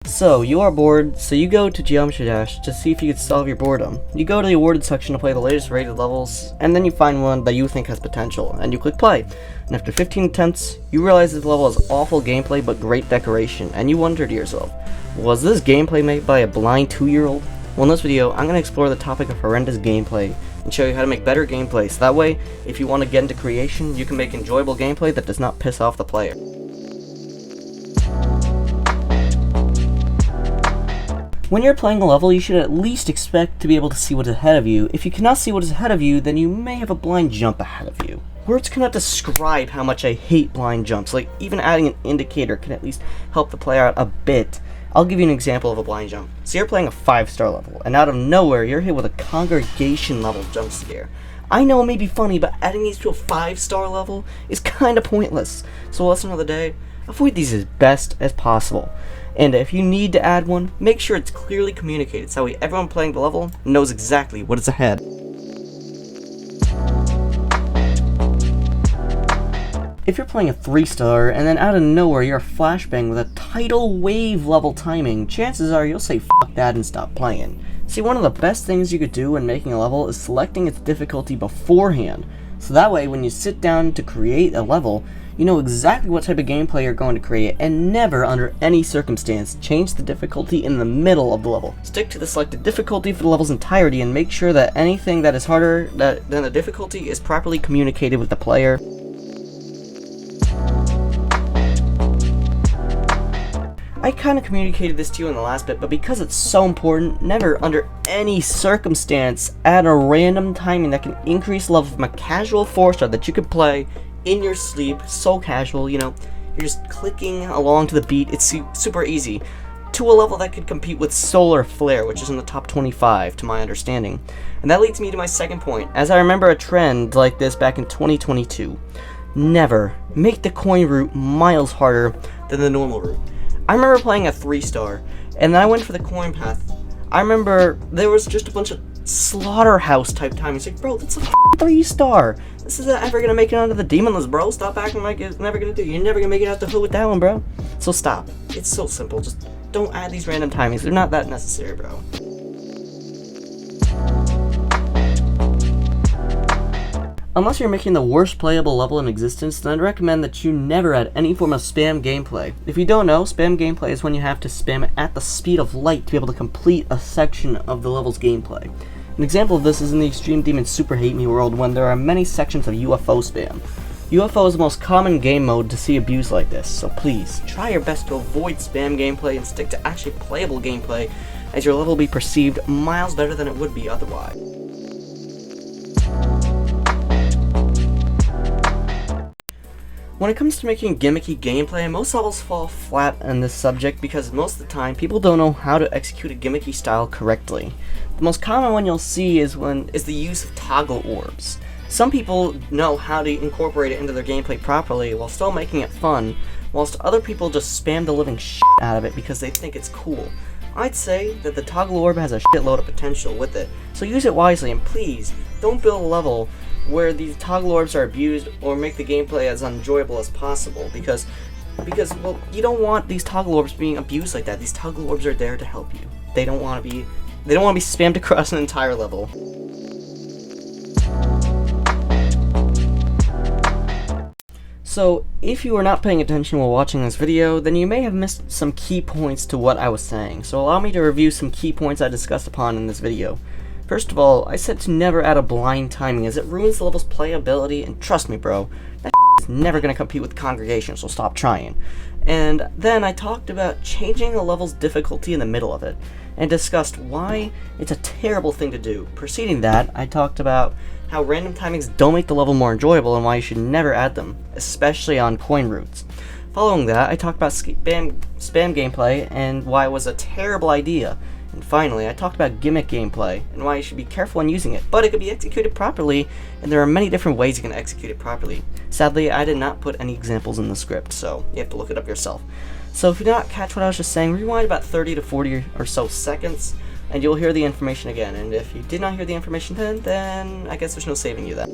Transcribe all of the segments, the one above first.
So, you are bored, so you go to Geometry Dash to see if you can solve your boredom. You go to the awarded section to play the latest rated levels, and then you find one that you think has potential, and you click play. And after 15 attempts, you realize this level has awful gameplay but great decoration, and you wonder to yourself, was this gameplay made by a blind 2-year-old? Well, in this video, I'm going to explore the topic of horrendous gameplay, and show you how to make better gameplay, so that way, if you want to get into creation, you can make enjoyable gameplay that does not piss off the player. When you're playing a level, you should at least expect to be able to see what is ahead of you. If you cannot see what is ahead of you, then you may have a blind jump ahead of you. Words cannot describe how much I hate blind jumps, like even adding an indicator can at least help the player out a bit. I'll give you an example of a blind jump. So you're playing a 5-star level, and out of nowhere, you're hit with a congregation level jump scare. I know it may be funny, but adding these to a 5-star level is kinda pointless. So lesson of the day, avoid these as best as possible. And if you need to add one, make sure it's clearly communicated so everyone playing the level knows exactly what is ahead. If you're playing a 3-star and then out of nowhere you're a flashbang with a tidal wave level timing, chances are you'll say fuck that and stop playing. See, one of the best things you could do when making a level is selecting its difficulty beforehand, so that way when you sit down to create a level, you know exactly what type of gameplay you're going to create, and never, under any circumstance, change the difficulty in the middle of the level. Stick to the selected difficulty for the level's entirety, and make sure that anything that is harder than the difficulty is properly communicated with the player. I kinda communicated this to you in the last bit, but because it's so important, never, under any circumstance, add a random timing that can increase the level from a casual 4-star that you could play in your sleep, so casual, you know, you're just clicking along to the beat, it's super easy, to a level that could compete with Solar Flare, which is in the top 25, to my understanding. And that leads me to my second point, as I remember a trend like this back in 2022. Never make the coin route miles harder than the normal route. I remember playing a 3-star, and then I went for the coin path. I remember there was just a bunch of slaughterhouse type timing. It's like, bro, that's a 3-star. This isn't ever gonna make it onto the demon list, bro. Stop acting like it's never gonna do. You're never gonna make it out the hood with that one, bro. So stop. It's so simple. Just don't add these random timings. They're not that necessary, bro. Unless you're making the worst playable level in existence, then I'd recommend that you never add any form of spam gameplay. If you don't know, spam gameplay is when you have to spam at the speed of light to be able to complete a section of the level's gameplay. An example of this is in the Extreme Demon Super Hate Me world when there are many sections of UFO spam. UFO is the most common game mode to see abused like this, so please, try your best to avoid spam gameplay and stick to actually playable gameplay, as your level will be perceived miles better than it would be otherwise. When it comes to making gimmicky gameplay, most levels fall flat on this subject because most of the time people don't know how to execute a gimmicky style correctly. The most common one you'll see is the use of toggle orbs. Some people know how to incorporate it into their gameplay properly while still making it fun, whilst other people just spam the living shit out of it because they think it's cool. I'd say that the toggle orb has a shitload of potential with it, so use it wisely, and please, don't build a level where these toggle orbs are abused or make the gameplay as unenjoyable as possible, because well, you don't want these toggle orbs being abused like that. These toggle orbs are there to help you. They don't want to be spammed across an entire level. So, if you were not paying attention while watching this video, then you may have missed some key points to what I was saying, so allow me to review some key points I discussed upon in this video. First of all, I said to never add a blind timing as it ruins the level's playability, and trust me bro, that is never going to compete with Congregation, so stop trying. And then I talked about changing the level's difficulty in the middle of it, and discussed why it's a terrible thing to do. Preceding that, I talked about how random timings don't make the level more enjoyable and why you should never add them, especially on coin routes. Following that, I talked about spam gameplay and why it was a terrible idea. And finally, I talked about gimmick gameplay and why you should be careful when using it, but it could be executed properly, and there are many different ways you can execute it properly. Sadly, I did not put any examples in the script, so you have to look it up yourself. So if you did not catch what I was just saying, rewind about 30 to 40 or so seconds, and you'll hear the information again. And if you did not hear the information then I guess there's no saving you then.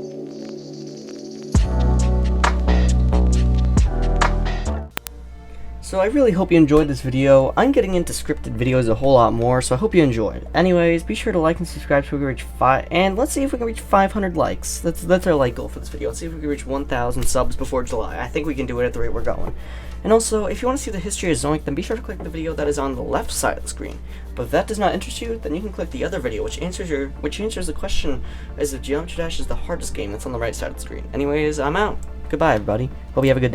So I really hope you enjoyed this video. I'm getting into scripted videos a whole lot more, so I hope you enjoyed. Anyways, be sure to like and subscribe so we can reach and let's see if we can reach 500 likes. That's our like goal for this video. Let's see if we can reach 1,000 subs before July. I think we can do it at the rate we're going. And also, if you want to see the history of Zoink, then be sure to click the video that is on the left side of the screen. But if that does not interest you, then you can click the other video, which answers the question as if Geometry Dash is the hardest game that's on the right side of the screen. Anyways, I'm out. Goodbye, everybody. Hope you have a good day.